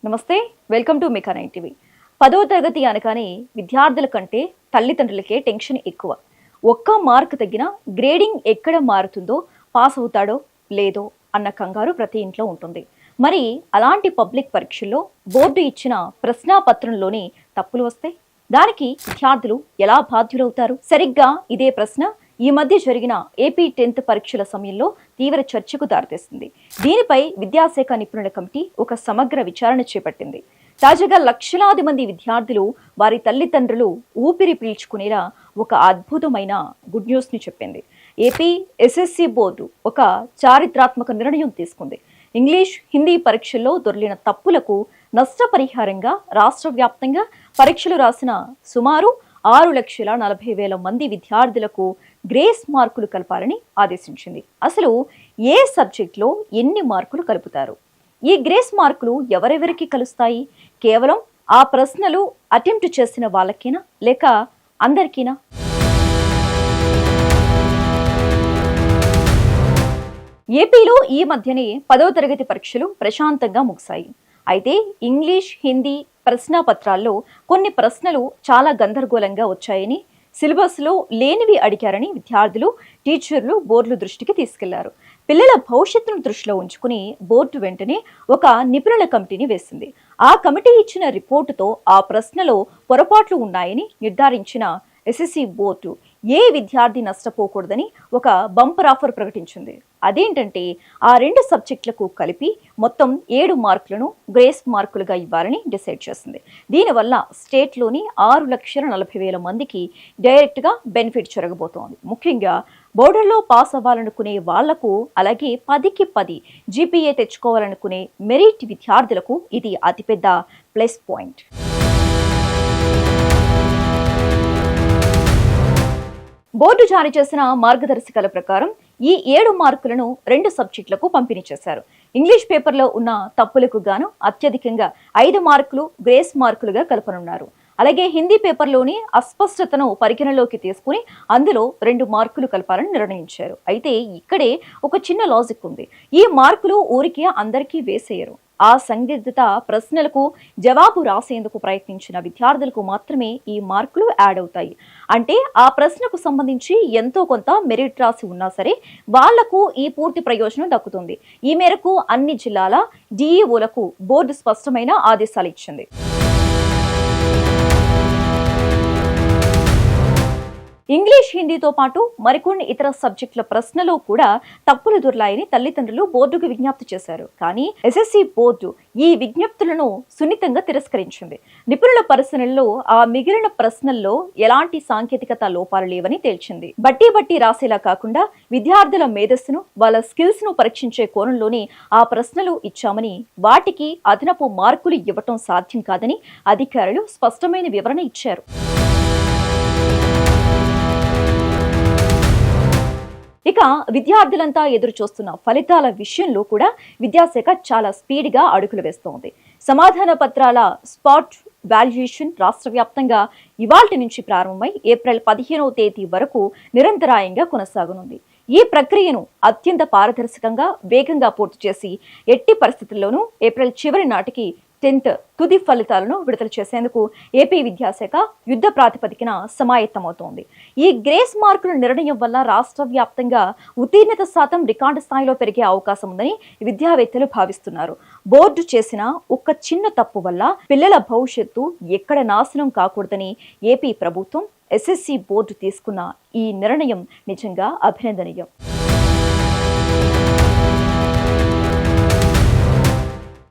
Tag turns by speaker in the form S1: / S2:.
S1: నమస్తే, welcome to mecha 9 TV. 10వ తరగతి అనగానే విద్యార్థుల కంటే తల్లిదండ్రులకే టెన్షన్ ఎక్కువ. ఒక్క మార్క్ తగ్గిన గ్రేడింగ్ ఎక్కడ మారుతుందో, పాస్ అవుతాడో లేదో అన్న కంగారు ప్రతి ఇంట్లో ఉంటుంది. మరి అలాంటి పబ్లిక్ పరీక్షల్లో బోర్డు ఇచ్చిన ప్రశ్నాపత్రంలోని తప్పులు వస్తే దానికి విద్యార్థులు ఎలా బాధ్యులవుతారు? సరిగ్గా ఇదే ప్రశ్న ఈ మధ్య జరిగిన ఏపీ 10th పరీక్షల సమయంలో తీవ్ర చర్చకు దారితీస్తుంది. దీనిపై విద్యాశాఖ నిపుణుల కమిటీ ఒక సమగ్ర విచారణ చేపట్టింది. తాజాగా లక్షలాది మంది విద్యార్థులు, వారి తల్లిదండ్రులు ఊపిరి పీల్చుకునేలా ఒక అద్భుతమైన గుడ్ న్యూస్ ని చెప్పింది. ఏపీ ఎస్ఎస్సి బోర్డు ఒక చారిత్రాత్మక నిర్ణయం తీసుకుంది. ఇంగ్లీష్, హిందీ పరీక్షల్లో దొర్లిన తప్పులకు నష్టపరిహారంగా రాష్ట్ర వ్యాప్తంగా పరీక్షలు రాసిన సుమారు 6,40,000 మంది విద్యార్థులకు గ్రేస్ మార్కులు కలపాలని ఆదేశించింది. అసలు ఏ సబ్జెక్ట్లో ఎన్ని మార్కులు కలుపుతారు? ఈ గ్రేస్ మార్కులు ఎవరెవరికి కలుస్తాయి? కేవలం ఆ ప్రశ్నలు అటెంప్ట్ చేసిన వాళ్ళకేనా, లేక అందరికీనా? ఏపీలో ఈ మధ్యనే 10వ తరగతి పరీక్షలు ప్రశాంతంగా ముగిశాయి. అయితే ఇంగ్లీష్, హిందీ ప్రశ్నాపత్రాల్లో కొన్ని ప్రశ్నలు చాలా గందరగోళంగా వచ్చాయని, సిలబస్లో లేనివి అడిగారని విద్యార్థులు, టీచర్లు బోర్డుల దృష్టికి తీసుకెళ్లారు. పిల్లల భవిష్యత్తును దృష్టిలో ఉంచుకుని బోర్డు వెంటనే ఒక నిపుణుల కమిటీని వేసింది. ఆ కమిటీ ఇచ్చిన రిపోర్టుతో ఆ ప్రశ్నలో పొరపాట్లు ఉన్నాయని నిర్ధారించిన ఎస్ఎస్సి బోర్డు ఏ విద్యార్థి నష్టపోకూడదని ఒక బంపర్ ఆఫర్ ప్రకటించింది. అదేంటంటే ఆ 2 సబ్జెక్టులకు కలిపి మొత్తం 7 మార్కులను గ్రేస్ మార్కులుగా ఇవ్వాలని డిసైడ్ చేసింది. దీనివల్ల స్టేట్లోని 6,40,000 మందికి డైరెక్ట్గా బెనిఫిట్ జరగబోతోంది. ముఖ్యంగా బోర్డర్లో పాస్ అవ్వాలనుకునే వాళ్లకు, అలాగే 10కి 10 జీపీఏ తెచ్చుకోవాలనుకునే మెరిట్ విద్యార్థులకు ఇది అతిపెద్ద ప్లస్ పాయింట్. బోర్డు జారీ చేసిన మార్గదర్శకాల ప్రకారం ఈ 7 మార్కులను 2 సబ్జెక్టులకు పంపిణీ చేశారు. ఇంగ్లీష్ పేపర్లో ఉన్న తప్పులకు గాను అత్యధికంగా 5 మార్కులు గ్రేస్ మార్కులుగా కలపనున్నారు. అలాగే హిందీ పేపర్లోని అస్పష్టతను పరిగణలోకి తీసుకుని అందులో 2 మార్కులు కలపాలని నిర్ణయించారు. అయితే ఇక్కడే ఒక చిన్న లాజిక్ ఉంది. ఈ మార్కులు ఊరికే అందరికీ వేసేయరు. ఆ సందిగ్ధత ప్రశ్నలకు జవాబు రాసేందుకు ప్రయత్నించిన విద్యార్థులకు మాత్రమే ఈ మార్కులు యాడ్ అవుతాయి. అంటే ఆ ప్రశ్నకు సంబంధించి ఎంతో కొంత మెరిట్ రాసి ఉన్నా సరే వాళ్లకు ఈ పూర్తి ప్రయోజనం దక్కుతుంది. ఈ మేరకు అన్ని జిల్లాల డిఈఓలకు బోర్డు స్పష్టమైన ఆదేశాలు ఇచ్చింది. ఇంగ్లీష్, హిందీతో పాటు మరికొన్ని ఇతర సబ్జెక్టుల ప్రశ్నలో కూడా తప్పులు దొర్లాయని తల్లిదండ్రులు బోర్డుకు విజ్ఞప్తి చేశారు. కానీ ఎస్ఎస్సి బోర్డు ఈ విజ్ఞప్తులను సున్నితంగా తిరస్కరించింది. నిపుణుల పరిశీలనలో ఆ మిగిలిన ప్రశ్నల్లో ఎలాంటి సాంకేతికత లోపాలు లేవని తేల్చింది. బట్టి రాసేలా కాకుండా విద్యార్థుల మేధస్సును, వాళ్ళ స్కిల్స్ ను పరీక్షించే కోణంలోనే ఆ ప్రశ్నలు ఇచ్చామని, వాటికి అదనపు మార్కులు ఇవ్వటం సాధ్యం కాదని అధికారులు స్పష్టమైన వివరణ ఇచ్చారు. ఇక విద్యార్థులంతా ఎదురు చూస్తున్న ఫలితాల విషయంలో కూడా విద్యాశాఖ చాలా స్పీడ్గా అడుగులు వేస్తోంది. సమాధాన పత్రాల స్పాట్ వాల్యుయేషన్ రాష్ట్ర వ్యాప్తంగా ఇవాల్టి నుంచి ప్రారంభమై ఏప్రిల్ 15వ తేదీ వరకు నిరంతరాయంగా కొనసాగనుంది. ఈ ప్రక్రియను అత్యంత పారదర్శకంగా, వేగంగా పూర్తి చేసి ఎట్టి పరిస్థితుల్లోనూ ఏప్రిల్ చివరి నాటికి 10th తుది ఫలితాలను విడుదల చేసేందుకు ఏపీ విద్యాశాఖ యుద్ధ ప్రాతిపదికన సమాయత్తమవుతోంది. ఈ గ్రేస్ మార్కుల నిర్ణయం వల్ల రాష్ట్ర వ్యాప్తంగా ఉత్తీర్ణత శాతం రికార్డు స్థాయిలో పెరిగే అవకాశం ఉందని విద్యావేత్తలు భావిస్తున్నారు. బోర్డు చేసిన ఒక చిన్న తప్పు వల్ల పిల్లల భవిష్యత్తు ఎక్కడ నాశనం కాకూడదని ఏపీ ప్రభుత్వం, ఎస్ఎస్సి బోర్డు తీసుకున్న ఈ నిర్ణయం నిజంగా అభినందనీయం.